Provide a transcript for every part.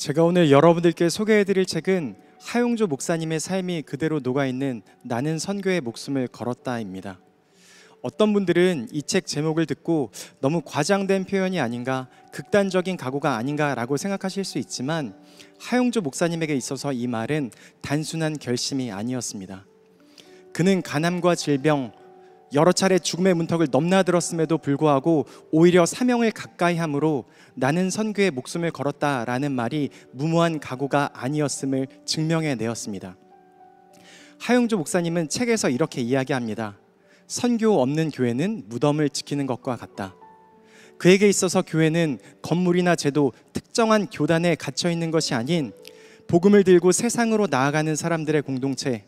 제가 오늘 여러분들께 소개해드릴 책은 하용조 목사님의 삶이 그대로 녹아있는 나는 선교의 목숨을 걸었다입니다. 어떤 분들은 이 책 제목을 듣고 너무 과장된 표현이 아닌가, 극단적인 각오가 아닌가라고 생각하실 수 있지만 하용조 목사님에게 있어서 이 말은 단순한 결심이 아니었습니다. 그는 가난과 질병, 여러 차례 죽음의 문턱을 넘나들었음에도 불구하고 오히려 사명을 가까이 함으로 나는 선교에 목숨을 걸었다라는 말이 무모한 각오가 아니었음을 증명해내었습니다. 하용조 목사님은 책에서 이렇게 이야기합니다. 선교 없는 교회는 무덤을 지키는 것과 같다. 그에게 있어서 교회는 건물이나 제도, 특정한 교단에 갇혀 있는 것이 아닌 복음을 들고 세상으로 나아가는 사람들의 공동체,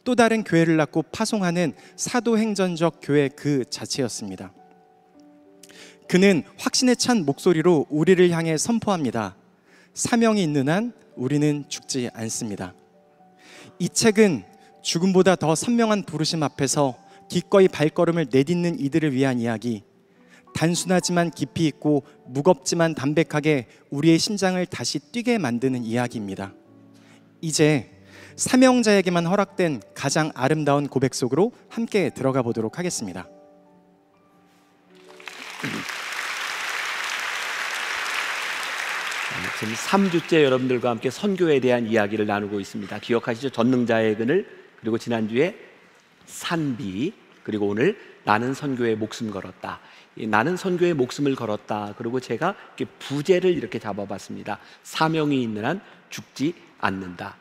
또 다른 교회를 낳고 파송하는 사도행전적 교회 그 자체였습니다. 그는 확신에 찬 목소리로 우리를 향해 선포합니다. 사명이 있는 한 우리는 죽지 않습니다. 이 책은 죽음보다 더 선명한 부르심 앞에서 기꺼이 발걸음을 내딛는 이들을 위한 이야기, 단순하지만 깊이 있고 무겁지만 담백하게 우리의 심장을 다시 뛰게 만드는 이야기입니다. 이제 사명자에게만 허락된 가장 아름다운 고백 속으로 함께 들어가 보도록 하겠습니다. 지금 3주째 여러분들과 함께 선교에 대한 이야기를 나누고 있습니다. 기억하시죠? 전능자의 그늘, 그리고 지난주에 산비, 그리고 오늘 나는 선교에 목숨 걸었다. 이 나는 선교에 목숨을 걸었다. 그리고 제가 이렇게 부제를 이렇게 잡아봤습니다. 사명이 있는 한 죽지 않는다.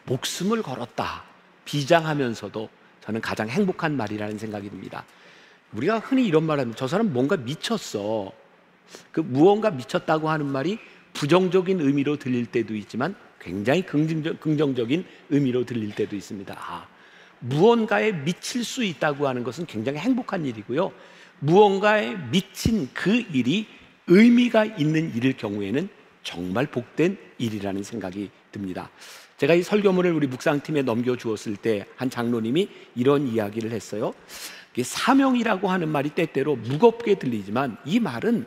목숨을 걸었다. 비장하면서도 저는 가장 행복한 말이라는 생각이 듭니다. 우리가 흔히 이런 말 하면 저 사람 뭔가 미쳤어. 그 무언가 미쳤다고 하는 말이 부정적인 의미로 들릴 때도 있지만 굉장히 긍정적인 의미로 들릴 때도 있습니다. 무언가에 미칠 수 있다고 하는 것은 굉장히 행복한 일이고요. 무언가에 미친 그 일이 의미가 있는 일일 경우에는 정말 복된 일이라는 생각이 듭니다. 제가 이 설교문을 우리 묵상팀에 넘겨주었을 때 한 장로님이 이런 이야기를 했어요. 사명이라고 하는 말이 때때로 무겁게 들리지만 이 말은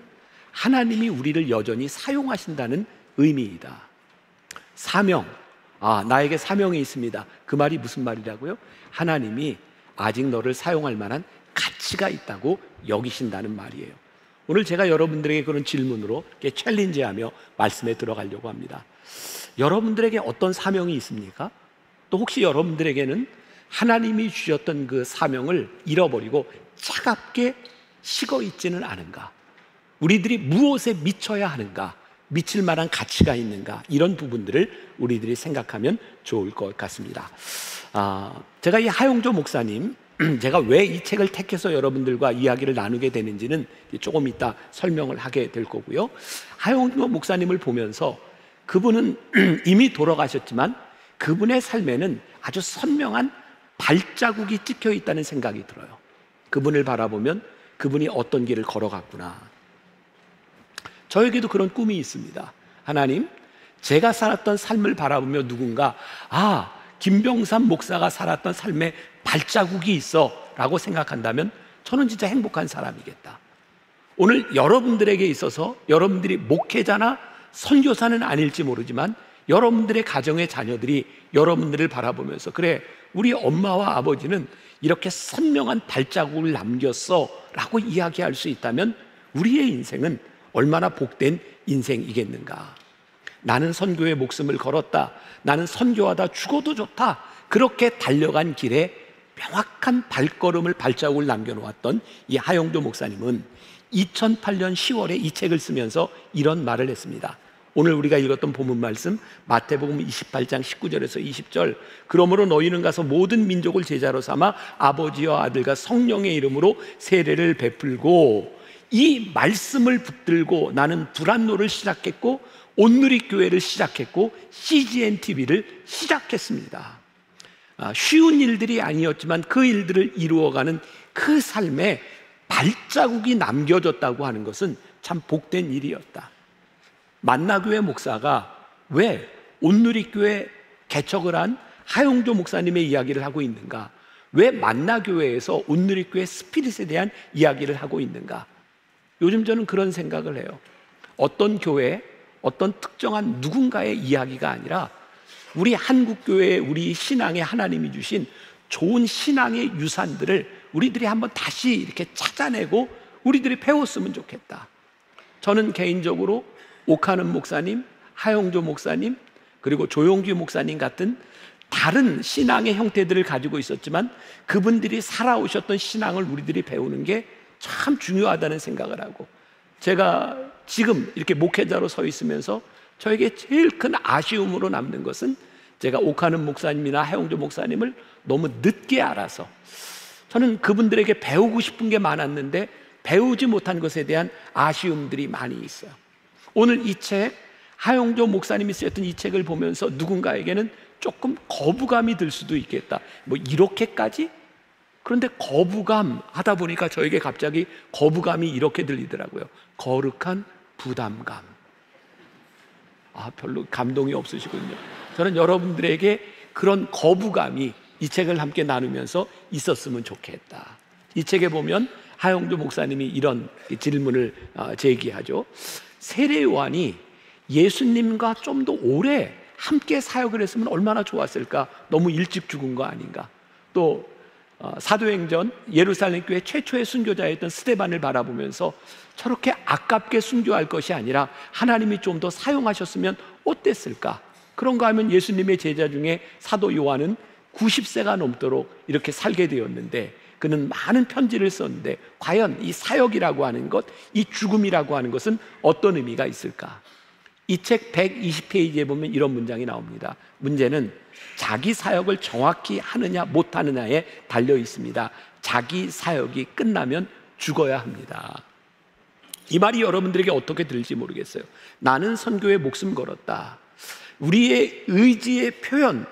하나님이 우리를 여전히 사용하신다는 의미이다. 사명, 나에게 사명이 있습니다. 그 말이 무슨 말이라고요? 하나님이 아직 너를 사용할 만한 가치가 있다고 여기신다는 말이에요. 오늘 제가 여러분들에게 그런 질문으로 이렇게 챌린지하며 말씀에 들어가려고 합니다. 여러분들에게 어떤 사명이 있습니까? 또 혹시 여러분들에게는 하나님이 주셨던 그 사명을 잃어버리고 차갑게 식어 있지는 않은가? 우리들이 무엇에 미쳐야 하는가? 미칠 만한 가치가 있는가? 이런 부분들을 우리들이 생각하면 좋을 것 같습니다. 제가 이 하용조 목사님, 제가 왜 이 책을 택해서 여러분들과 이야기를 나누게 되는지는 조금 이따 설명을 하게 될 거고요. 하용조 목사님을 보면서 그분은 이미 돌아가셨지만 그분의 삶에는 아주 선명한 발자국이 찍혀 있다는 생각이 들어요. 그분을 바라보면 그분이 어떤 길을 걸어갔구나. 저에게도 그런 꿈이 있습니다. 하나님, 제가 살았던 삶을 바라보며 누군가 김병삼 목사가 살았던 삶에 발자국이 있어 라고 생각한다면 저는 진짜 행복한 사람이겠다. 오늘 여러분들에게 있어서 여러분들이 목회자나 선교사는 아닐지 모르지만 여러분들의 가정의 자녀들이 여러분들을 바라보면서 그래, 우리 엄마와 아버지는 이렇게 선명한 발자국을 남겼어 라고 이야기할 수 있다면 우리의 인생은 얼마나 복된 인생이겠는가. 나는 선교에 목숨을 걸었다. 나는 선교하다 죽어도 좋다. 그렇게 달려간 길에 명확한 발자국을 남겨놓았던 이 하용조 목사님은 2008년 10월에 이 책을 쓰면서 이런 말을 했습니다. 오늘 우리가 읽었던 본문 말씀 마태복음 28장 19절에서 20절, 그러므로 너희는 가서 모든 민족을 제자로 삼아 아버지와 아들과 성령의 이름으로 세례를 베풀고, 이 말씀을 붙들고 나는 불안노를 시작했고 온누리교회를 시작했고 CGN TV를 시작했습니다. 쉬운 일들이 아니었지만 그 일들을 이루어가는 그 삶에 발자국이 남겨졌다고 하는 것은 참 복된 일이었다. 만나교회 목사가 왜 온누리교회 개척을 한 하용조 목사님의 이야기를 하고 있는가? 왜 만나교회에서 온누리교회 스피릿에 대한 이야기를 하고 있는가? 요즘 저는 그런 생각을 해요. 어떤 교회, 어떤 특정한 누군가의 이야기가 아니라 우리 한국교회, 우리 신앙에 하나님이 주신 좋은 신앙의 유산들을 우리들이 한번 다시 이렇게 찾아내고 우리들이 배웠으면 좋겠다. 저는 개인적으로 옥하는 목사님, 하용조 목사님, 그리고 조용규 목사님 같은 다른 신앙의 형태들을 가지고 있었지만 그분들이 살아오셨던 신앙을 우리들이 배우는 게 참 중요하다는 생각을 하고, 제가 지금 이렇게 목회자로 서 있으면서 저에게 제일 큰 아쉬움으로 남는 것은 제가 옥하는 목사님이나 하용조 목사님을 너무 늦게 알아서 저는 그분들에게 배우고 싶은 게 많았는데 배우지 못한 것에 대한 아쉬움들이 많이 있어요. 오늘 이 책, 하용조 목사님이 쓰였던 이 책을 보면서 누군가에게는 조금 거부감이 들 수도 있겠다. 뭐 이렇게까지? 그런데 거부감 하다 보니까 저에게 갑자기 거부감이 이렇게 들리더라고요. 거룩한 부담감. 별로 감동이 없으시군요. 저는 여러분들에게 그런 거부감이 이 책을 함께 나누면서 있었으면 좋겠다. 이 책에 보면 하용조 목사님이 이런 질문을 제기하죠. 세례 요한이 예수님과 좀 더 오래 함께 사역을 했으면 얼마나 좋았을까? 너무 일찍 죽은 거 아닌가? 또 사도행전 예루살렘 교회 최초의 순교자였던 스데반을 바라보면서 저렇게 아깝게 순교할 것이 아니라 하나님이 좀 더 사용하셨으면 어땠을까? 그런가 하면 예수님의 제자 중에 사도 요한은 90세가 넘도록 이렇게 살게 되었는데 그는 많은 편지를 썼는데 과연 이 사역이라고 하는 것, 이 죽음이라고 하는 것은 어떤 의미가 있을까? 이 책 120페이지에 보면 이런 문장이 나옵니다. 문제는 자기 사역을 정확히 하느냐 못하느냐에 달려 있습니다. 자기 사역이 끝나면 죽어야 합니다. 이 말이 여러분들에게 어떻게 들릴지 모르겠어요. 나는 선교에 목숨 걸었다. 우리의 의지의 표현,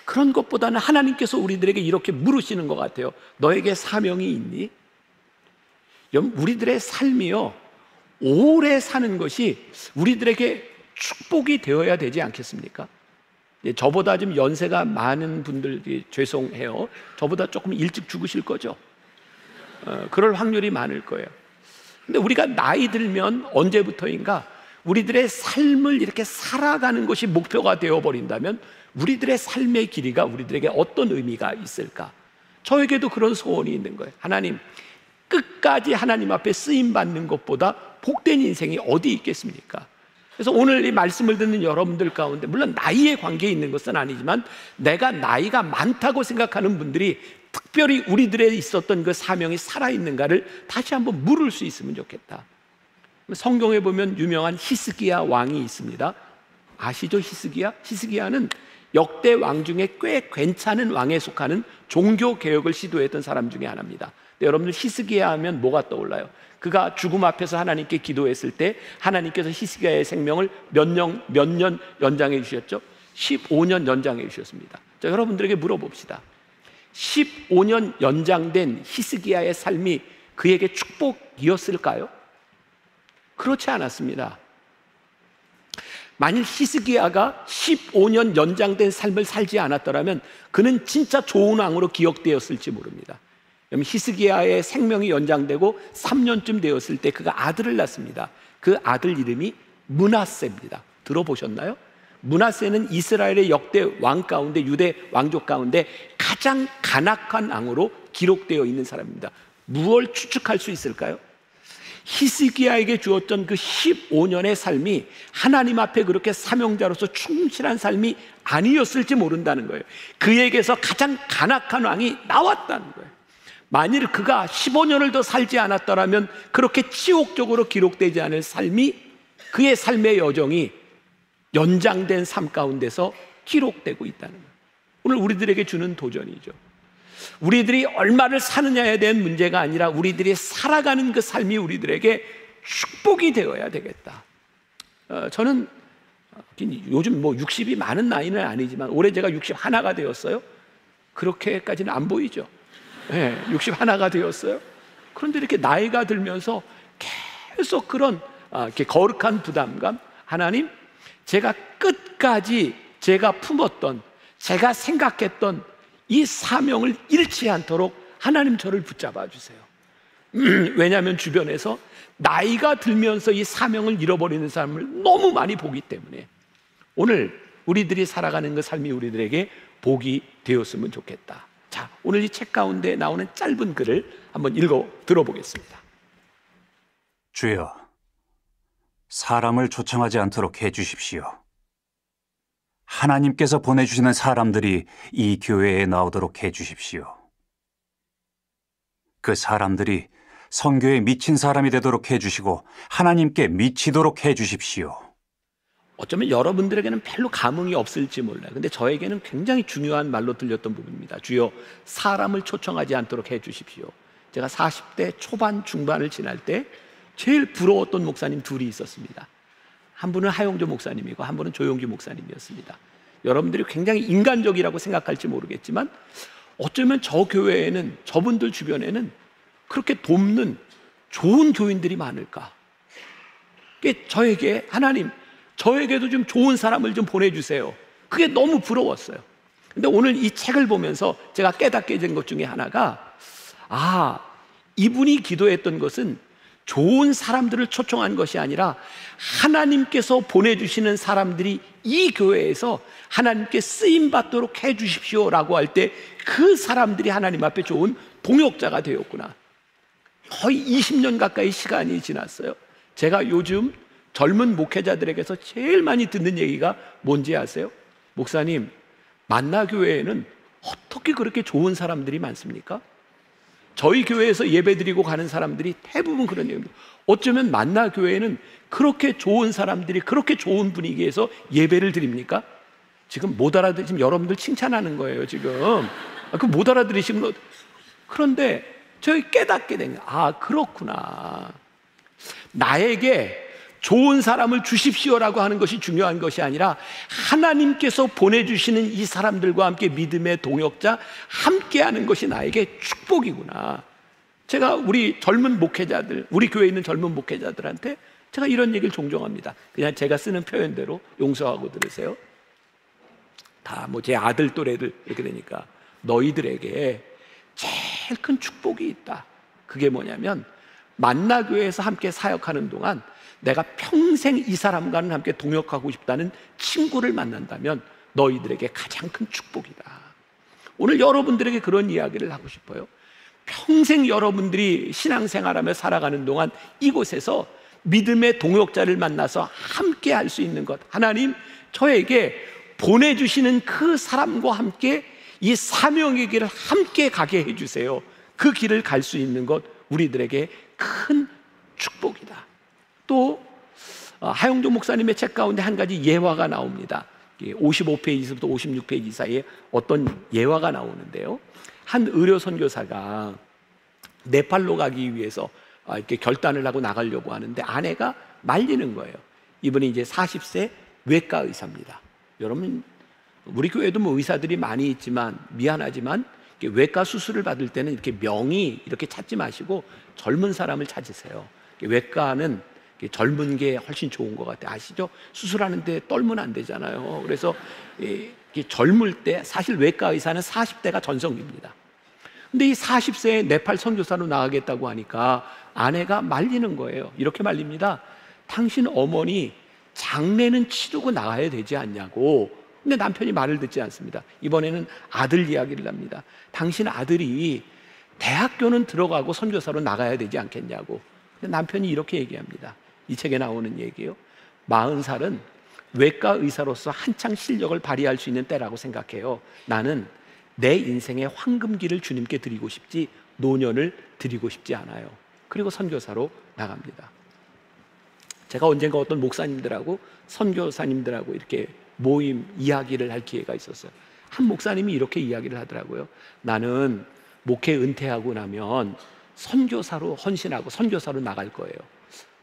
그런 것보다는 하나님께서 우리들에게 이렇게 물으시는 것 같아요. 너에게 사명이 있니? 우리들의 삶이요, 오래 사는 것이 우리들에게 축복이 되어야 되지 않겠습니까? 저보다 좀 연세가 많은 분들이 죄송해요. 저보다 조금 일찍 죽으실 거죠. 그럴 확률이 많을 거예요. 근데 우리가 나이 들면 언제부터인가 우리들의 삶을 이렇게 살아가는 것이 목표가 되어버린다면 우리들의 삶의 길이가 우리들에게 어떤 의미가 있을까? 저에게도 그런 소원이 있는 거예요. 하나님, 끝까지 하나님 앞에 쓰임받는 것보다 복된 인생이 어디 있겠습니까? 그래서 오늘 이 말씀을 듣는 여러분들 가운데 물론 나이에 관계 있는 것은 아니지만 내가 나이가 많다고 생각하는 분들이 특별히 우리들에 있었던 그 사명이 살아있는가를 다시 한번 물을 수 있으면 좋겠다. 성경에 보면 유명한 히스기야 왕이 있습니다. 아시죠? 히스기야? 히스기야는 역대 왕 중에 꽤 괜찮은 왕에 속하는 종교 개혁을 시도했던 사람 중에 하나입니다. 여러분들 히스기야 하면 뭐가 떠올라요? 그가 죽음 앞에서 하나님께 기도했을 때 하나님께서 히스기야의 생명을 몇 년 연장해 주셨죠? 15년 연장해 주셨습니다. 자, 여러분들에게 물어봅시다. 15년 연장된 히스기야의 삶이 그에게 축복이었을까요? 그렇지 않았습니다. 만일 히스기야가 15년 연장된 삶을 살지 않았더라면 그는 진짜 좋은 왕으로 기억되었을지 모릅니다. 히스기야의 생명이 연장되고 3년쯤 되었을 때 그가 아들을 낳습니다. 그 아들 이름이 므낫세입니다. 들어보셨나요? 므낫세는 이스라엘의 역대 왕 가운데, 유대 왕족 가운데 가장 간악한 왕으로 기록되어 있는 사람입니다. 무엇을 추측할 수 있을까요? 히스기야에게 주었던 그 15년의 삶이 하나님 앞에 그렇게 사명자로서 충실한 삶이 아니었을지 모른다는 거예요. 그에게서 가장 간악한 왕이 나왔다는 거예요. 만일 그가 15년을 더 살지 않았더라면 그렇게 치욕적으로 기록되지 않을 삶이, 그의 삶의 여정이 연장된 삶 가운데서 기록되고 있다는 거예요. 오늘 우리들에게 주는 도전이죠. 우리들이 얼마를 사느냐에 대한 문제가 아니라 우리들이 살아가는 그 삶이 우리들에게 축복이 되어야 되겠다. 저는 요즘 60이 많은 나이는 아니지만 올해 제가 61가 되었어요. 그렇게까지는 안 보이죠. 네, 61가 되었어요. 그런데 이렇게 나이가 들면서 계속 그런 이렇게 거룩한 부담감, 하나님, 제가 끝까지 제가 품었던, 제가 생각했던 이 사명을 잃지 않도록 하나님 저를 붙잡아 주세요. 왜냐하면 주변에서 나이가 들면서 이 사명을 잃어버리는 사람을 너무 많이 보기 때문에 오늘 우리들이 살아가는 그 삶이 우리들에게 복이 되었으면 좋겠다. 자, 오늘 이 책 가운데 나오는 짧은 글을 한번 읽어 들어보겠습니다. 주여, 사람을 초청하지 않도록 해주십시오. 하나님께서 보내주시는 사람들이 이 교회에 나오도록 해주십시오. 그 사람들이 선교에 미친 사람이 되도록 해주시고 하나님께 미치도록 해주십시오. 어쩌면 여러분들에게는 별로 감흥이 없을지 몰라요. 근데 저에게는 굉장히 중요한 말로 들렸던 부분입니다. 주여, 사람을 초청하지 않도록 해주십시오. 제가 40대 초반 중반을 지날 때 제일 부러웠던 목사님 둘이 있었습니다. 한 분은 하용조 목사님이고 한 분은 조용기 목사님이었습니다. 여러분들이 굉장히 인간적이라고 생각할지 모르겠지만 어쩌면 저 교회에는, 저분들 주변에는 그렇게 돕는 좋은 교인들이 많을까? 그게 저에게, 하나님, 저에게도 좀 좋은 사람을 좀 보내주세요. 그게 너무 부러웠어요. 근데 오늘 이 책을 보면서 제가 깨닫게 된 것 중에 하나가, 이분이 기도했던 것은 좋은 사람들을 초청한 것이 아니라 하나님께서 보내주시는 사람들이 이 교회에서 하나님께 쓰임받도록 해주십시오라고 할 때 그 사람들이 하나님 앞에 좋은 동역자가 되었구나. 거의 20년 가까이 시간이 지났어요. 제가 요즘 젊은 목회자들에게서 제일 많이 듣는 얘기가 뭔지 아세요? 목사님, 만나교회에는 어떻게 그렇게 좋은 사람들이 많습니까? 저희 교회에서 예배드리고 가는 사람들이 대부분 그런 얘기입니다. 어쩌면 만나교회에는 그렇게 좋은 사람들이 그렇게 좋은 분위기에서 예배를 드립니까? 지금 못 알아들으시면 여러분들 칭찬하는 거예요, 지금. 그 못 알아들으시면. 그런데 저희 깨닫게 된 거예요. 그렇구나. 나에게 좋은 사람을 주십시오라고 하는 것이 중요한 것이 아니라 하나님께서 보내주시는 이 사람들과 함께 믿음의 동역자, 함께하는 것이 나에게 축복이구나. 제가 우리 젊은 목회자들, 우리 교회에 있는 젊은 목회자들한테 제가 이런 얘기를 종종 합니다. 그냥 제가 쓰는 표현대로 용서하고 들으세요. 다 제 아들 또래들 이렇게 되니까 너희들에게 제일 큰 축복이 있다. 그게 뭐냐면 만나교회에서 함께 사역하는 동안 내가 평생 이 사람과는 함께 동역하고 싶다는 친구를 만난다면 너희들에게 가장 큰 축복이다. 오늘 여러분들에게 그런 이야기를 하고 싶어요. 평생 여러분들이 신앙생활하며 살아가는 동안 이곳에서 믿음의 동역자를 만나서 함께 할 수 있는 것, 하나님 저에게 보내주시는 그 사람과 함께 이 사명의 길을 함께 가게 해주세요. 그 길을 갈 수 있는 것 우리들에게 큰 축복이다. 또 하용조 목사님의 책 가운데 한 가지 예화가 나옵니다. 55페이지부터 56페이지 사이에 어떤 예화가 나오는데요, 한 의료 선교사가 네팔로 가기 위해서 이렇게 결단을 하고 나가려고 하는데 아내가 말리는 거예요. 이분이 이제 40세 외과 의사입니다. 여러분, 우리 교회도 의사들이 많이 있지만 미안하지만 외과 수술을 받을 때는 이렇게 명의 이렇게 찾지 마시고 젊은 사람을 찾으세요. 외과는 젊은 게 훨씬 좋은 것 같아요. 아시죠? 수술하는데 떨면 안 되잖아요. 그래서 젊을 때 사실 외과 의사는 40대가 전성기입니다. 근데 이 40세에 네팔 선교사로 나가겠다고 하니까 아내가 말리는 거예요. 이렇게 말립니다. 당신 어머니 장례는 치르고 나가야 되지 않냐고. 근데 남편이 말을 듣지 않습니다. 이번에는 아들 이야기를 합니다. 당신 아들이 대학교는 들어가고 선교사로 나가야 되지 않겠냐고. 근데 남편이 이렇게 얘기합니다. 이 책에 나오는 얘기예요. 40살은 외과 의사로서 한창 실력을 발휘할 수 있는 때라고 생각해요. 나는 내 인생의 황금기를 주님께 드리고 싶지 노년을 드리고 싶지 않아요. 그리고 선교사로 나갑니다. 제가 언젠가 어떤 목사님들하고 선교사님들하고 이렇게 모임 이야기를 할 기회가 있었어요. 한 목사님이 이렇게 이야기를 하더라고요. 나는 목회 은퇴하고 나면 선교사로 헌신하고 선교사로 나갈 거예요.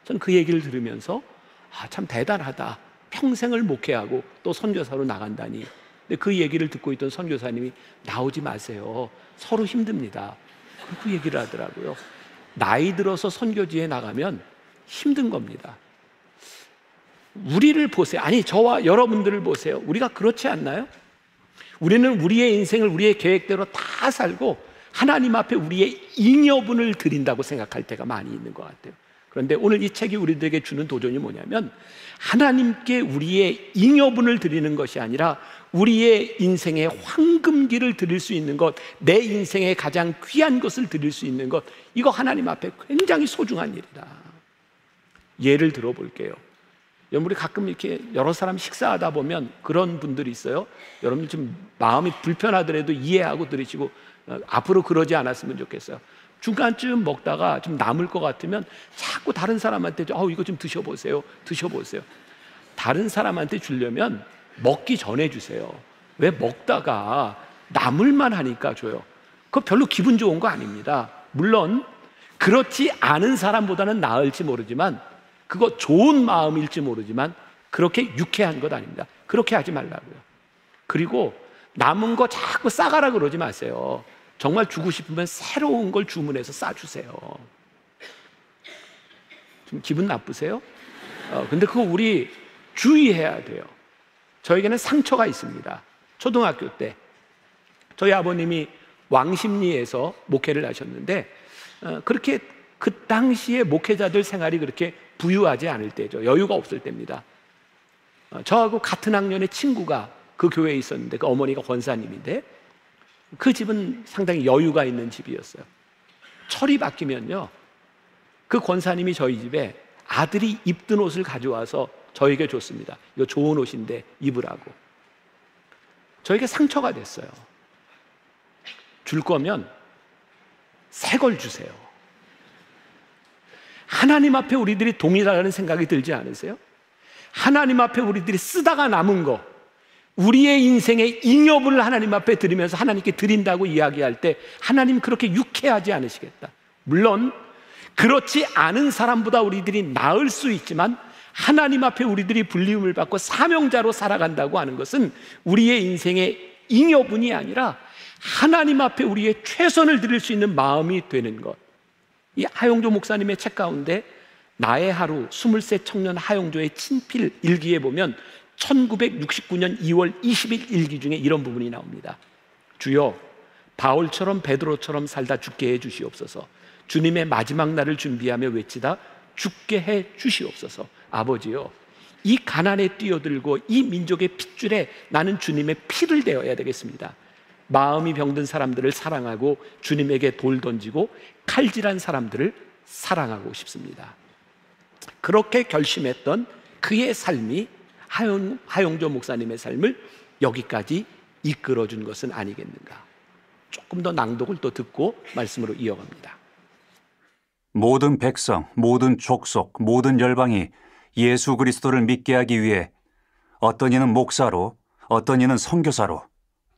전 그 얘기를 들으면서 참 대단하다. 평생을 목회하고 또 선교사로 나간다니. 근데 그 얘기를 듣고 있던 선교사님이 나오지 마세요. 서로 힘듭니다. 그 얘기를 하더라고요. 나이 들어서 선교지에 나가면 힘든 겁니다. 우리를 보세요. 아니, 저와 여러분들을 보세요. 우리가 그렇지 않나요? 우리는 우리의 인생을 우리의 계획대로 다 살고 하나님 앞에 우리의 잉여분을 드린다고 생각할 때가 많이 있는 것 같아요. 그런데 오늘 이 책이 우리들에게 주는 도전이 뭐냐면, 하나님께 우리의 잉여분을 드리는 것이 아니라 우리의 인생의 황금기를 드릴 수 있는 것, 내 인생의 가장 귀한 것을 드릴 수 있는 것, 이거 하나님 앞에 굉장히 소중한 일이다. 예를 들어 볼게요. 여러분이 가끔 이렇게 여러 사람 식사하다 보면 그런 분들이 있어요. 여러분 좀 마음이 불편하더라도 이해하고 들으시고 앞으로 그러지 않았으면 좋겠어요. 중간쯤 먹다가 좀 남을 것 같으면 자꾸 다른 사람한테 이거 좀 드셔보세요. 다른 사람한테 주려면 먹기 전에 주세요. 왜 먹다가 남을만 하니까 줘요? 그거 별로 기분 좋은 거 아닙니다. 물론 그렇지 않은 사람보다는 나을지 모르지만, 그거 좋은 마음일지 모르지만 그렇게 유쾌한 것 아닙니다. 그렇게 하지 말라고요. 그리고 남은 거 자꾸 싸가라 그러지 마세요. 정말 주고 싶으면 새로운 걸 주문해서 싸주세요. 좀 기분 나쁘세요? 근데 그거 우리 주의해야 돼요. 저에게는 상처가 있습니다. 초등학교 때 저희 아버님이 왕십리에서 목회를 하셨는데, 그렇게 그 당시에 목회자들 생활이 그렇게 부유하지 않을 때죠. 여유가 없을 때입니다. 저하고 같은 학년의 친구가 그 교회에 있었는데, 그 어머니가 권사님인데, 그 집은 상당히 여유가 있는 집이었어요. 철이 바뀌면요, 그 권사님이 저희 집에 아들이 입던 옷을 가져와서 저에게 줬습니다. 이거 좋은 옷인데 입으라고. 저에게 상처가 됐어요. 줄 거면 새 걸 주세요. 하나님 앞에 우리들이 동일하다는 생각이 들지 않으세요? 하나님 앞에 우리들이 쓰다가 남은 거, 우리의 인생의 잉여분을 하나님 앞에 드리면서 하나님께 드린다고 이야기할 때 하나님 그렇게 유쾌하지 않으시겠다. 물론 그렇지 않은 사람보다 우리들이 나을 수 있지만, 하나님 앞에 우리들이 불리움을 받고 사명자로 살아간다고 하는 것은 우리의 인생의 잉여분이 아니라 하나님 앞에 우리의 최선을 드릴 수 있는 마음이 되는 것. 이 하용조 목사님의 책 가운데 나의 하루 23 청년 하용조의 친필 일기에 보면 1969년 2월 20일 일기 중에 이런 부분이 나옵니다. 주여, 바울처럼 베드로처럼 살다 죽게 해 주시옵소서. 주님의 마지막 날을 준비하며 외치다 죽게 해 주시옵소서. 아버지요, 이 가난에 뛰어들고 이 민족의 핏줄에 나는 주님의 피를 대어야 되겠습니다. 마음이 병든 사람들을 사랑하고 주님에게 돌 던지고 칼질한 사람들을 사랑하고 싶습니다. 그렇게 결심했던 그의 삶이 하용조 목사님의 삶을 여기까지 이끌어준 것은 아니겠는가. 조금 더 낭독을 또 듣고 말씀으로 이어갑니다. 모든 백성, 모든 족속, 모든 열방이 예수 그리스도를 믿게 하기 위해 어떤 이는 목사로, 어떤 이는 선교사로,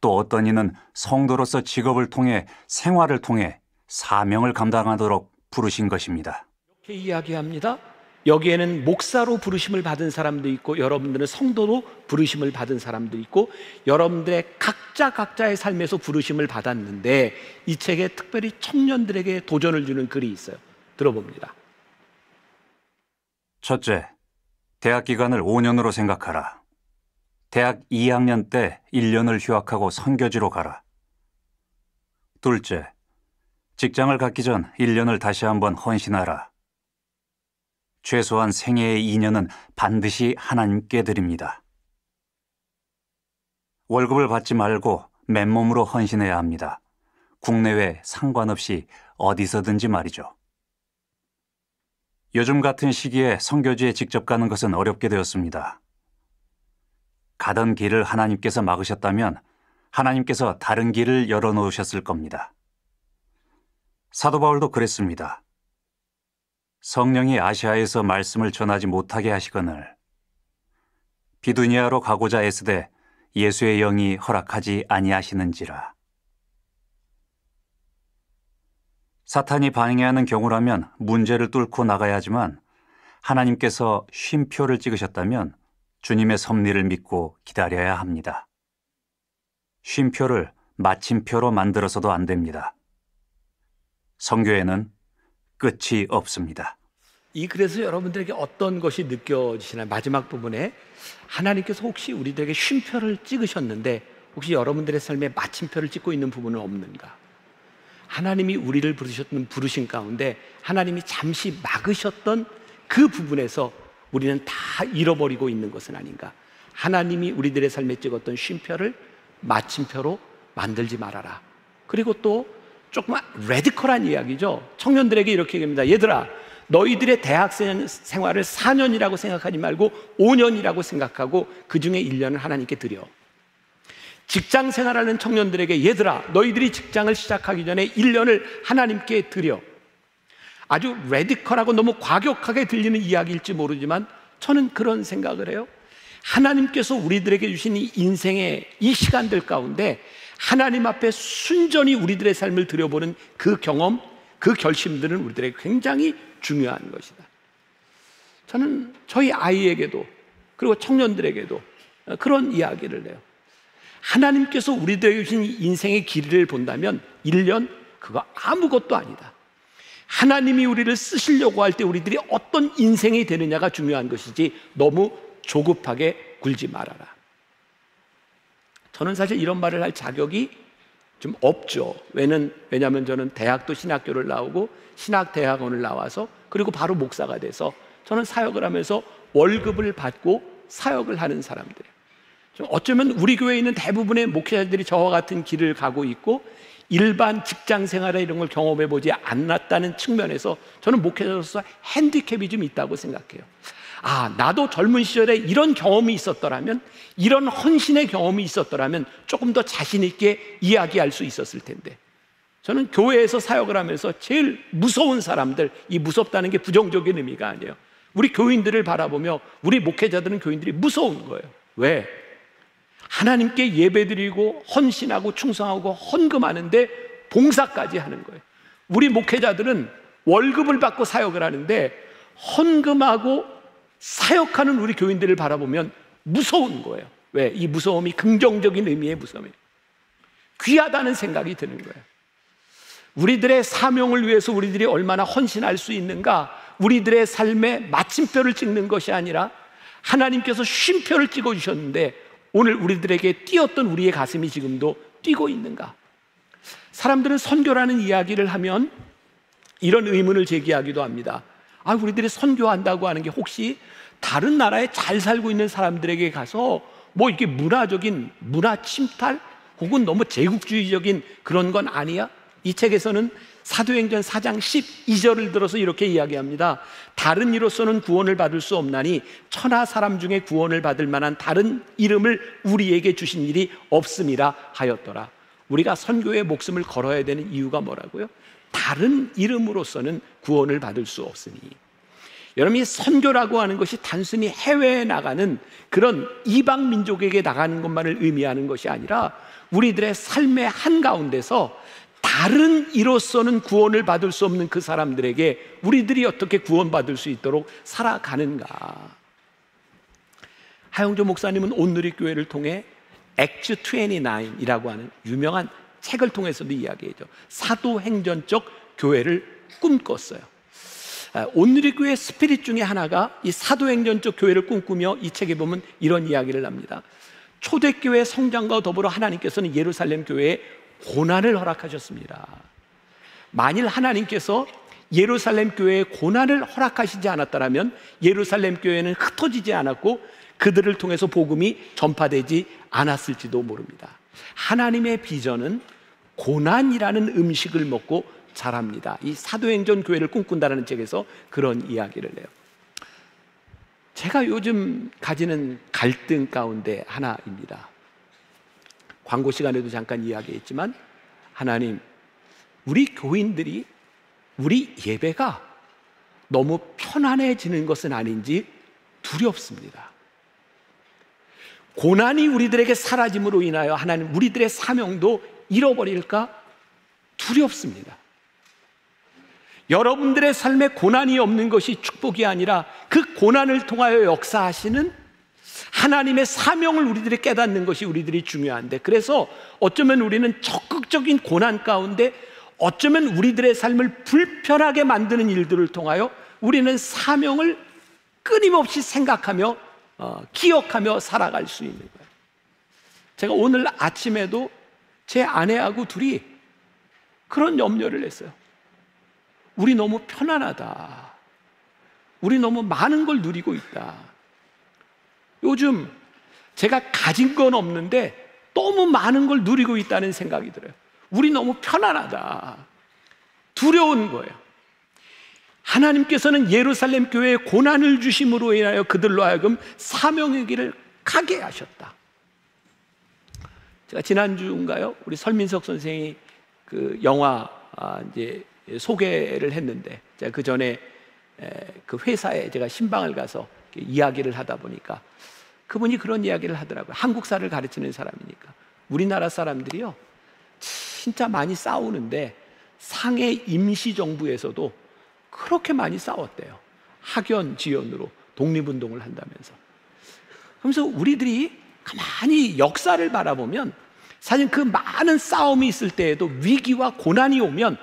또 어떤 이는 성도로서 직업을 통해 생활을 통해 사명을 감당하도록 부르신 것입니다. 이렇게 이야기합니다. 여기에는 목사로 부르심을 받은 사람도 있고, 여러분들은 성도로 부르심을 받은 사람도 있고, 여러분들의 각자의 삶에서 부르심을 받았는데, 이 책에 특별히 청년들에게 도전을 주는 글이 있어요. 들어봅니다. 첫째, 대학 기간을 5년으로 생각하라. 대학 2학년 때 1년을 휴학하고 선교지로 가라. 둘째, 직장을 갖기 전 1년을 다시 한번 헌신하라. 최소한 생애의 2년은 반드시 하나님께 드립니다. 월급을 받지 말고 맨몸으로 헌신해야 합니다. 국내외 상관없이 어디서든지 말이죠. 요즘 같은 시기에 선교지에 직접 가는 것은 어렵게 되었습니다. 가던 길을 하나님께서 막으셨다면 하나님께서 다른 길을 열어놓으셨을 겁니다. 사도 바울도 그랬습니다. 성령이 아시아에서 말씀을 전하지 못하게 하시거늘 비두니아로 가고자 애쓰되 예수의 영이 허락하지 아니하시는지라. 사탄이 방해하는 경우라면 문제를 뚫고 나가야 하지만 하나님께서 쉼표를 찍으셨다면 주님의 섭리를 믿고 기다려야 합니다. 쉼표를 마침표로 만들어서도 안 됩니다. 선교에는 끝이 없습니다. 이 글에서 여러분들에게 어떤 것이 느껴지시나요? 마지막 부분에 하나님께서 혹시 우리들에게 쉼표를 찍으셨는데 혹시 여러분들의 삶에 마침표를 찍고 있는 부분은 없는가? 하나님이 우리를 부르셨던 부르신 가운데 하나님이 잠시 막으셨던 그 부분에서 우리는 다 잃어버리고 있는 것은 아닌가. 하나님이 우리들의 삶에 찍었던 쉼표를 마침표로 만들지 말아라. 그리고 또 조금 레디컬한 이야기죠. 청년들에게 이렇게 얘기합니다. 얘들아, 너희들의 대학생 생활을 4년이라고 생각하지 말고 5년이라고 생각하고 그 중에 1년을 하나님께 드려. 직장 생활하는 청년들에게 얘들아, 너희들이 직장을 시작하기 전에 1년을 하나님께 드려. 아주 레디컬하고 너무 과격하게 들리는 이야기일지 모르지만 저는 그런 생각을 해요. 하나님께서 우리들에게 주신 이 인생의 이 시간들 가운데 하나님 앞에 순전히 우리들의 삶을 들여보는 그 경험, 그 결심들은 우리들에게 굉장히 중요한 것이다. 저는 저희 아이에게도 그리고 청년들에게도 그런 이야기를 해요. 하나님께서 우리들에게 주신 인생의 길이를 본다면 1년 그거 아무것도 아니다. 하나님이 우리를 쓰시려고 할 때 우리들이 어떤 인생이 되느냐가 중요한 것이지 너무 조급하게 굴지 말아라. 저는 사실 이런 말을 할 자격이 좀 없죠. 왜냐하면 저는 대학도 신학교를 나오고 신학대학원을 나와서 그리고 바로 목사가 돼서 저는 사역을 하면서 월급을 받고 사역을 하는 사람들이에요. 어쩌면 우리 교회에 있는 대부분의 목회자들이 저와 같은 길을 가고 있고 일반 직장 생활에 이런 걸 경험해 보지 않았다는 측면에서 저는 목회자로서 핸디캡이 좀 있다고 생각해요. 아, 나도 젊은 시절에 이런 경험이 있었더라면, 이런 헌신의 경험이 있었더라면 조금 더 자신 있게 이야기할 수 있었을 텐데, 저는 교회에서 사역을 하면서 제일 무서운 사람들, 이 무섭다는 게 부정적인 의미가 아니에요. 우리 교인들을 바라보며 우리 목회자들은 교인들이 무서운 거예요. 왜? 하나님께 예배드리고 헌신하고 충성하고 헌금하는데 봉사까지 하는 거예요. 우리 목회자들은 월급을 받고 사역을 하는데 헌금하고 사역하는 우리 교인들을 바라보면 무서운 거예요. 왜? 이 무서움이 긍정적인 의미의 무서움이에요. 귀하다는 생각이 드는 거예요. 우리들의 사명을 위해서 우리들이 얼마나 헌신할 수 있는가, 우리들의 삶에 마침표를 찍는 것이 아니라 하나님께서 쉼표를 찍어주셨는데 오늘 우리들에게 뛰었던 우리의 가슴이 지금도 뛰고 있는가? 사람들은 선교라는 이야기를 하면 이런 의문을 제기하기도 합니다. 아, 우리들이 선교한다고 하는 게 혹시 다른 나라에 잘 살고 있는 사람들에게 가서 뭐 이렇게 문화적인 문화 침탈 혹은 너무 제국주의적인 그런 건 아니야? 이 책에서는 사도행전 4장 12절을 들어서 이렇게 이야기합니다. 다른 이로서는 구원을 받을 수 없나니 천하 사람 중에 구원을 받을 만한 다른 이름을 우리에게 주신 일이 없음이라 하였더라. 우리가 선교의 목숨을 걸어야 되는 이유가 뭐라고요? 다른 이름으로서는 구원을 받을 수 없으니. 여러분, 이 선교라고 하는 것이 단순히 해외에 나가는 그런 이방 민족에게 나가는 것만을 의미하는 것이 아니라 우리들의 삶의 한가운데서 다른 이로서는 구원을 받을 수 없는 그 사람들에게 우리들이 어떻게 구원받을 수 있도록 살아가는가. 하영조 목사님은 온누리교회를 통해 액트 29이라고 하는 유명한 책을 통해서도 이야기했죠. 사도행전적 교회를 꿈꿨어요. 온누리교회 스피릿 중에 하나가 이 사도행전적 교회를 꿈꾸며 이 책에 보면 이런 이야기를 합니다. 초대교회 성장과 더불어 하나님께서는 예루살렘 교회에 고난을 허락하셨습니다. 만일 하나님께서 예루살렘 교회에 고난을 허락하시지 않았다면 예루살렘 교회는 흩어지지 않았고 그들을 통해서 복음이 전파되지 않았을지도 모릅니다. 하나님의 비전은 고난이라는 음식을 먹고 자랍니다. 이 사도행전 교회를 꿈꾼다는 책에서 그런 이야기를 해요. 제가 요즘 가지는 갈등 가운데 하나입니다. 광고 시간에도 잠깐 이야기했지만, 하나님, 우리 교인들이 우리 예배가 너무 편안해지는 것은 아닌지 두렵습니다. 고난이 우리들에게 사라짐으로 인하여 하나님 우리들의 사명도 잃어버릴까 두렵습니다. 여러분들의 삶에 고난이 없는 것이 축복이 아니라 그 고난을 통하여 역사하시는 하나님의 사명을 우리들이 깨닫는 것이 우리들이 중요한데, 그래서 어쩌면 우리는 적극적인 고난 가운데 어쩌면 우리들의 삶을 불편하게 만드는 일들을 통하여 우리는 사명을 끊임없이 생각하며 기억하며 살아갈 수 있는 거예요. 제가 오늘 아침에도 제 아내하고 둘이 그런 염려를 했어요. 우리 너무 편안하다. 우리 너무 많은 걸 누리고 있다. 요즘 제가 가진 건 없는데 너무 많은 걸 누리고 있다는 생각이 들어요. 우리 너무 편안하다. 두려운 거예요. 하나님께서는 예루살렘 교회에 고난을 주심으로 인하여 그들로 하여금 사명의 길을 가게 하셨다. 제가 지난주인가요? 우리 설민석 선생이 그 영화 이제 소개를 했는데, 제가 그 전에 그 회사에 제가 신방을 가서 이야기를 하다 보니까 그분이 그런 이야기를 하더라고요. 한국사를 가르치는 사람이니까 우리나라 사람들이요 진짜 많이 싸우는데 상해 임시정부에서도 그렇게 많이 싸웠대요. 학연 지연으로 독립운동을 한다면서. 그러면서 우리들이 가만히 역사를 바라보면 사실 그 많은 싸움이 있을 때에도 위기와 고난이 오면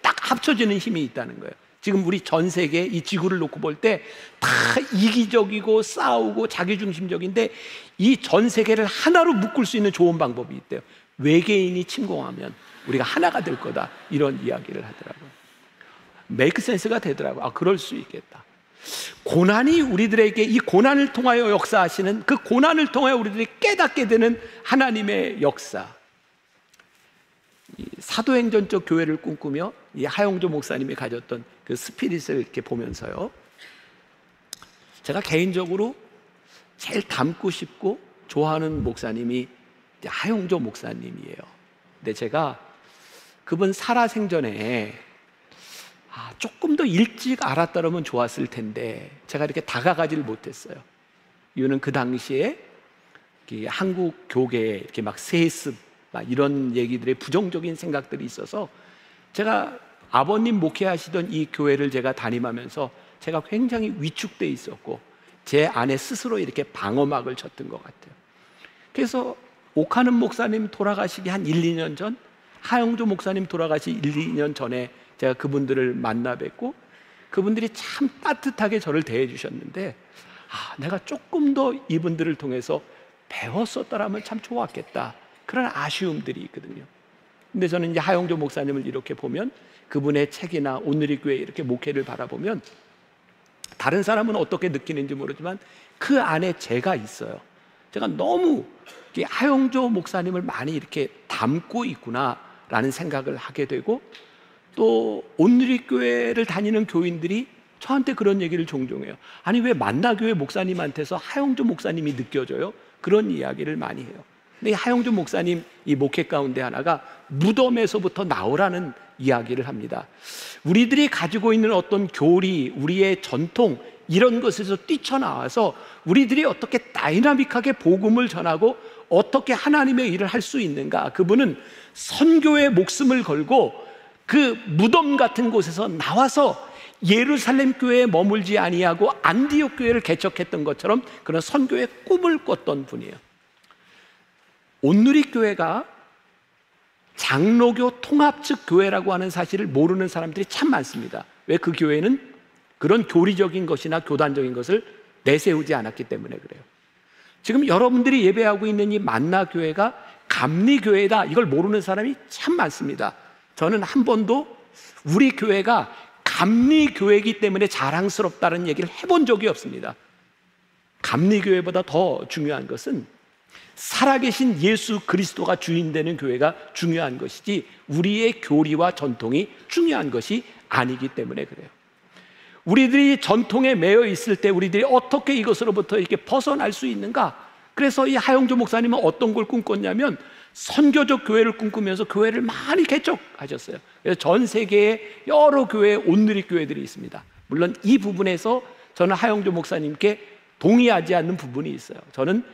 딱 합쳐지는 힘이 있다는 거예요. 지금 우리 전 세계 이 지구를 놓고 볼 때 다 이기적이고 싸우고 자기중심적인데 이 전 세계를 하나로 묶을 수 있는 좋은 방법이 있대요. 외계인이 침공하면 우리가 하나가 될 거다, 이런 이야기를 하더라고요. 메이크 센스가 되더라고요. 아, 그럴 수 있겠다. 고난이 우리들에게, 이 고난을 통하여 역사하시는, 그 고난을 통하여 우리들이 깨닫게 되는 하나님의 역사. 이 사도행전적 교회를 꿈꾸며 이 하용조 목사님이 가졌던 그 스피릿을 이렇게 보면서요, 제가 개인적으로 제일 닮고 싶고 좋아하는 목사님이 하용조 목사님이에요. 근데 제가 그분 살아생전에 조금 더 일찍 알았더라면 좋았을 텐데 제가 이렇게 다가가지를 못했어요. 이유는 그 당시에 한국 교계에 이렇게 막 세습 이런 얘기들의 부정적인 생각들이 있어서, 제가 아버님 목회하시던 이 교회를 제가 담임하면서 제가 굉장히 위축돼 있었고 제 안에 스스로 이렇게 방어막을 쳤던 것 같아요. 그래서 옥하는 목사님 돌아가시기 한 1, 2년 전, 하용조 목사님 돌아가시 1, 2년 전에 제가 그분들을 만나 뵙고 그분들이 참 따뜻하게 저를 대해 주셨는데, 내가 조금 더 이분들을 통해서 배웠었더라면 참 좋았겠다, 그런 아쉬움들이 있거든요. 근데 저는 이제 하용조 목사님을 이렇게 보면, 그분의 책이나 오늘의 교회 이렇게 목회를 바라보면 다른 사람은 어떻게 느끼는지 모르지만 그 안에 제가 있어요. 제가 너무 하용조 목사님을 많이 이렇게 닮고 있구나라는 생각을 하게 되고, 또 오늘의 교회를 다니는 교인들이 저한테 그런 얘기를 종종 해요. 아니, 왜 만나교회 목사님한테서 하용조 목사님이 느껴져요? 그런 이야기를 많이 해요. 근데 이 하용조 목사님 이 목회 가운데 하나가 무덤에서부터 나오라는 이야기를 합니다. 우리들이 가지고 있는 어떤 교리, 우리의 전통, 이런 것에서 뛰쳐나와서 우리들이 어떻게 다이나믹하게 복음을 전하고 어떻게 하나님의 일을 할 수 있는가. 그분은 선교의 목숨을 걸고 그 무덤 같은 곳에서 나와서 예루살렘 교회에 머물지 아니하고 안디옥 교회를 개척했던 것처럼 그런 선교의 꿈을 꿨던 분이에요. 온누리 교회가 장로교 통합측 교회라고 하는 사실을 모르는 사람들이 참 많습니다. 왜? 그 교회는 그런 교리적인 것이나 교단적인 것을 내세우지 않았기 때문에 그래요. 지금 여러분들이 예배하고 있는 이 만나교회가 감리교회다, 이걸 모르는 사람이 참 많습니다. 저는 한 번도 우리 교회가 감리교회이기 때문에 자랑스럽다는 얘기를 해본 적이 없습니다. 감리교회보다 더 중요한 것은 살아계신 예수 그리스도가 주인 되는 교회가 중요한 것이지 우리의 교리와 전통이 중요한 것이 아니기 때문에 그래요. 우리들이 전통에 매여 있을 때 우리들이 어떻게 이것으로부터 이렇게 벗어날 수 있는가? 그래서 이 하용조 목사님은 어떤 걸 꿈꿨냐면 선교적 교회를 꿈꾸면서 교회를 많이 개척하셨어요. 그래서 전 세계에 여러 교회의 온누리 교회들이 있습니다. 물론 이 부분에서 저는 하용조 목사님께 동의하지 않는 부분이 있어요. 저는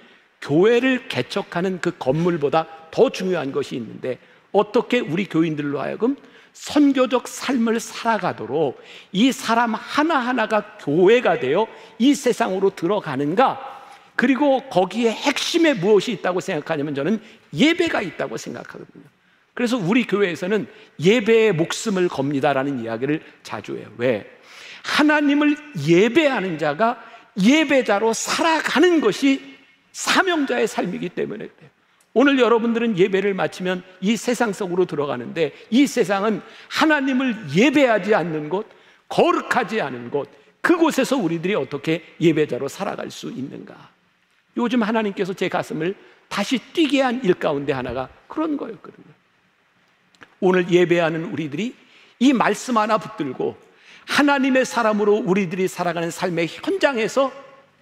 교회를 개척하는 그 건물보다 더 중요한 것이 있는데, 어떻게 우리 교인들로 하여금 선교적 삶을 살아가도록 이 사람 하나하나가 교회가 되어 이 세상으로 들어가는가. 그리고 거기에 핵심에 무엇이 있다고 생각하냐면 저는 예배가 있다고 생각하거든요. 그래서 우리 교회에서는 예배에 목숨을 겁니다라는 이야기를 자주 해요. 왜? 하나님을 예배하는 자가 예배자로 살아가는 것이 사명자의 삶이기 때문에 그래요. 오늘 여러분들은 예배를 마치면 이 세상 속으로 들어가는데, 이 세상은 하나님을 예배하지 않는 곳, 거룩하지 않은 곳, 그곳에서 우리들이 어떻게 예배자로 살아갈 수 있는가? 요즘 하나님께서 제 가슴을 다시 뛰게 한 일 가운데 하나가 그런 거였거든요. 오늘 예배하는 우리들이 이 말씀 하나 붙들고 하나님의 사람으로 우리들이 살아가는 삶의 현장에서,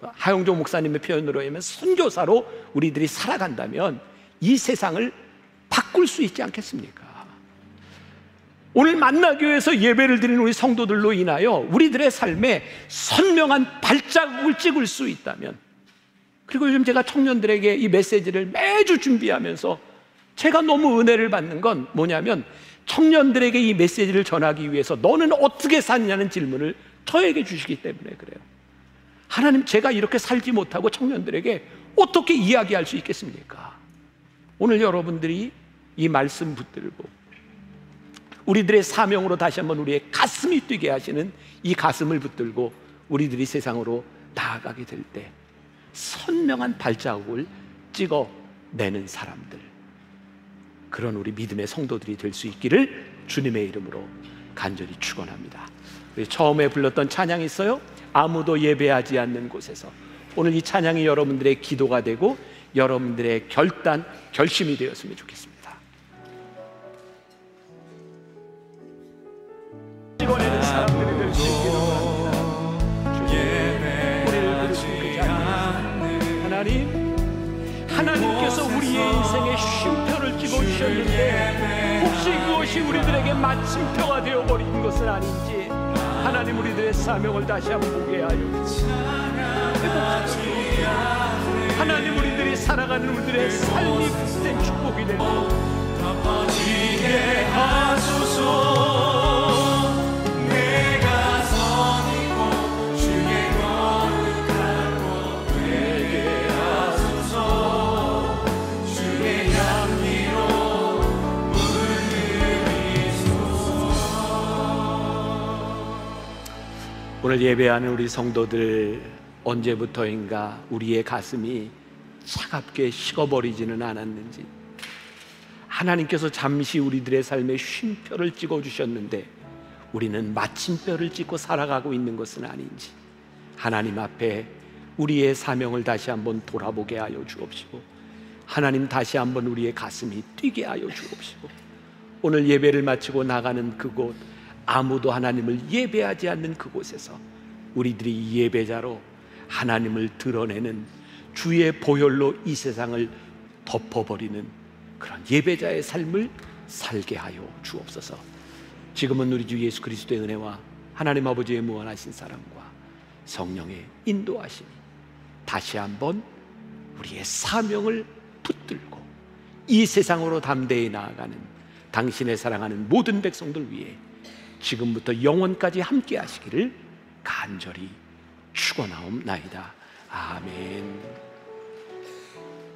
하용조 목사님의 표현으로 하면 선교사로 우리들이 살아간다면 이 세상을 바꿀 수 있지 않겠습니까? 오늘 만나교회에서 예배를 드리는 우리 성도들로 인하여 우리들의 삶에 선명한 발자국을 찍을 수 있다면, 그리고 요즘 제가 청년들에게 이 메시지를 매주 준비하면서 제가 너무 은혜를 받는 건 뭐냐면, 청년들에게 이 메시지를 전하기 위해서 너는 어떻게 사느냐는 질문을 저에게 주시기 때문에 그래요. 하나님, 제가 이렇게 살지 못하고 청년들에게 어떻게 이야기할 수 있겠습니까? 오늘 여러분들이 이 말씀 붙들고 우리들의 사명으로 다시 한번 우리의 가슴이 뛰게 하시는 이 가슴을 붙들고 우리들이 세상으로 나아가게 될 때 선명한 발자국을 찍어내는 사람들, 그런 우리 믿음의 성도들이 될 수 있기를 주님의 이름으로 간절히 축원합니다. 우리 처음에 불렀던 찬양이 있어요. 아무도 예배하지 않는 곳에서. 오늘 이 찬양이 여러분들의 기도가 되고 여러분들의 결심이 되었으면 좋겠습니다. 찍어내는 사람들이 될 수 있기를 원합니다. 하나님께서 우리의 인생에 쉼표를 찍어주셨는데 혹시 그것이 우리들에게 마침표가 되어버린 것은 아닌지, 하나님 우리들의 사명을 다시 한번 보게 하여 하나님 우리들이 살아가는 우리들의 삶이 복된 축복이 되고 덮어지게 하소서. 내가 선이고 주의 거룩한 곳 되게 하소서. 주의 양미로 물들이소서. 오늘 예배하는 우리 성도들, 언제부터인가 우리의 가슴이 차갑게 식어버리지는 않았는지, 하나님께서 잠시 우리들의 삶에 쉼표를 찍어주셨는데 우리는 마침표를 찍고 살아가고 있는 것은 아닌지, 하나님 앞에 우리의 사명을 다시 한번 돌아보게 하여 주옵시고, 하나님 다시 한번 우리의 가슴이 뛰게 하여 주옵시고, 오늘 예배를 마치고 나가는 그곳, 아무도 하나님을 예배하지 않는 그곳에서 우리들이 예배자로 하나님을 드러내는, 주의 보혈로 이 세상을 덮어버리는 그런 예배자의 삶을 살게 하여 주옵소서. 지금은 우리 주 예수 그리스도의 은혜와 하나님 아버지의 무한하신 사랑과 성령의 인도하심이 다시 한번 우리의 사명을 붙들고 이 세상으로 담대히 나아가는 당신의 사랑하는 모든 백성들 위해 지금부터 영원까지 함께 하시기를 간절히 축원하옵나이다. 아멘.